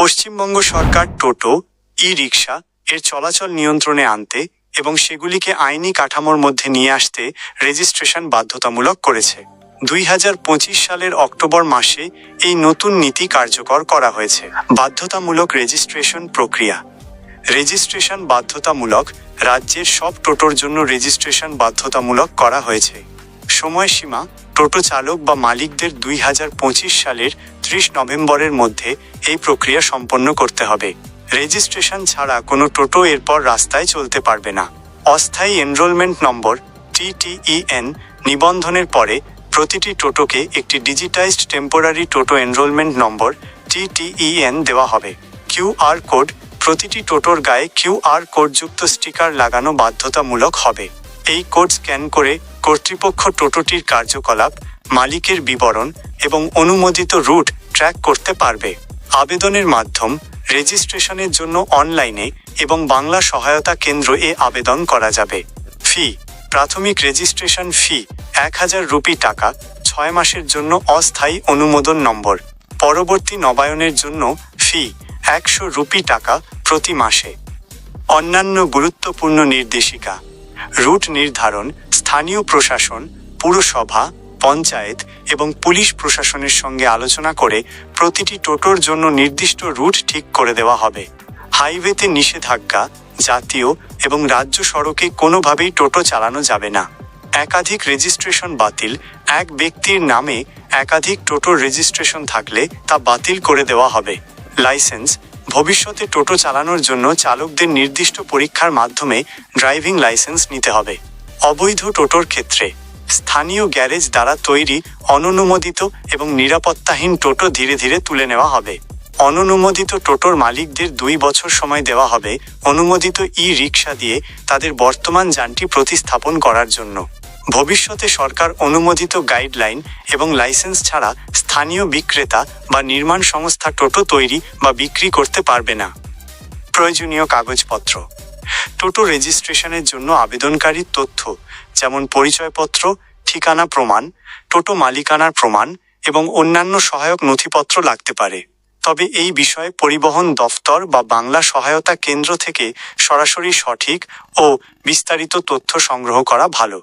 পশ্চিমবঙ্গ সরকার টোটো, e rickshaw এর চলাচল নিয়ন্ত্রণে আনতে এবং সেগুলিকে আইনি কাঠামোর মধ্যে নিয়ে আসতে রেজিস্ট্রেশন বাধ্যতামূলক করেছে। 2025 সালের অক্টোবর মাসে এই নতুন নীতি কার্যকর করা হয়েছে। বাধ্যতামূলক রেজিস্ট্রেশন প্রক্রিয়া। রেজিস্ট্রেশন বাধ্যতামূলক। রাজ্যের সব টোটোর জন্য রেজিস্ট্রেশন বাধ্যতামূলক করা হয়েছে। সময়সীমা: টোটো চালক বা মালিকদের 2025 সালের 30 নভেম্বরের মধ্যে এই প্রক্রিয়া সম্পন্ন করতে হবে। রেজিস্ট্রেশন ছাড়া কোনো টোটো এরপর রাস্তায় চলতে পারবে না। অস্থায়ী এনরোলমেন্ট নম্বর TTEN নিবন্ধনের পরে প্রতিটি টোটোকে একটি ডিজিটাইজড টেম্পোরারি টোটো এনরোলমেন্ট নম্বর TTEN দেওয়া হবে। QR কোড: প্রতিটি টোটোর গায়ে QR কোডযুক্ত স্টিকার লাগানো বাধ্যতামূলক হবে। এই কোড স্ক্যান করে কর্তৃপক্ষ টোটোটির কার্যকলাপ, মালিকের বিবরণ এবং অনুমোদিত রুট ট্র্যাক করতে পারবে। আবেদনের মাধ্যম: রেজিস্ট্রেশনের জন্য অনলাইনে এবং বাংলা সহায়তা কেন্দ্রে আবেদন করা যাবে। ফি: প্রাথমিক রেজিস্ট্রেশন ফি 1000 রুপি টাকা, 6 মাসের জন্য অস্থায়ী অনুমোদন নম্বর। পরবর্তী নবায়নের জন্য ফি 100 রুপি টাকা প্রতি মাসে। অন্যান্য গুরুত্বপূর্ণ নির্দেশিকা: রুট নির্ধারণ: স্থানীয় প্রশাসন, পুরসভা, পঞ্চায়েত এবং পুলিশ প্রশাসনের সঙ্গে আলোচনা করে প্রতিটি টোটোর জন্য নির্দিষ্ট রুট ঠিক করে দেওয়া হবে। হাইওয়েতে নিষেধাজ্ঞা: জাতীয় এবং রাজ্য সড়কে কোনোভাবেই টোটো চালানো যাবে না। একাধিক রেজিস্ট্রেশন বাতিল: এক ব্যক্তির নামে একাধিক টোটোর রেজিস্ট্রেশন থাকলে তা বাতিল করে দেওয়া হবে। লাইসেন্স: ভবিষ্যতে টোটো চালানোর জন্য চালকদের নির্দিষ্ট পরীক্ষার মাধ্যমে ড্রাইভিং লাইসেন্স নিতে হবে। অবৈধ টোটোর ক্ষেত্রে স্থানীয় গ্যারেজ দ্বারা তৈরি অননুমোদিত এবং নিরাপত্তাহীন টোটো ধীরে ধীরে তুলে নেওয়া হবে। অননুমোদিত টোটোর মালিকদের 2 বছর সময় দেওয়া হবে অনুমোদিত ই-রিকশা দিয়ে তাদের বর্তমান যানটি প্রতিস্থাপন করার জন্য। ভবিষ্যতে সরকার অনুমোদিত গাইডলাইন এবং লাইসেন্স ছাড়া স্থানীয় বিক্রেতা বা নির্মাণ সংস্থা টোটো তৈরি বা বিক্রি করতে পারবে না। প্রয়োজনীয় কাগজপত্র: টোটো রেজিস্ট্রেশনের জন্য আবেদনকারীর তথ্য যেমন পরিচয়পত্র, ঠিকানা প্রমাণ, টোটো মালিকানার প্রমাণ এবং অন্যান্য সহায়ক নথিপত্র লাগতে পারে। তবে এই বিষয়ে পরিবহন দফতর বা বাংলা সহায়তা কেন্দ্র থেকে সরাসরি সঠিক ও বিস্তারিত তথ্য সংগ্রহ করা ভালো।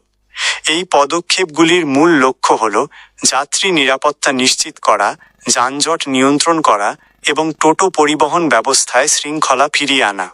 এই পদক্ষেপগুলির মূল লক্ষ্য হল যাত্রী নিরাপত্তা নিশ্চিত করা, যানজট নিয়ন্ত্রণ করা এবং টোটো পরিবহন ব্যবস্থায় শৃঙ্খলা ফিরিয়ে আনা।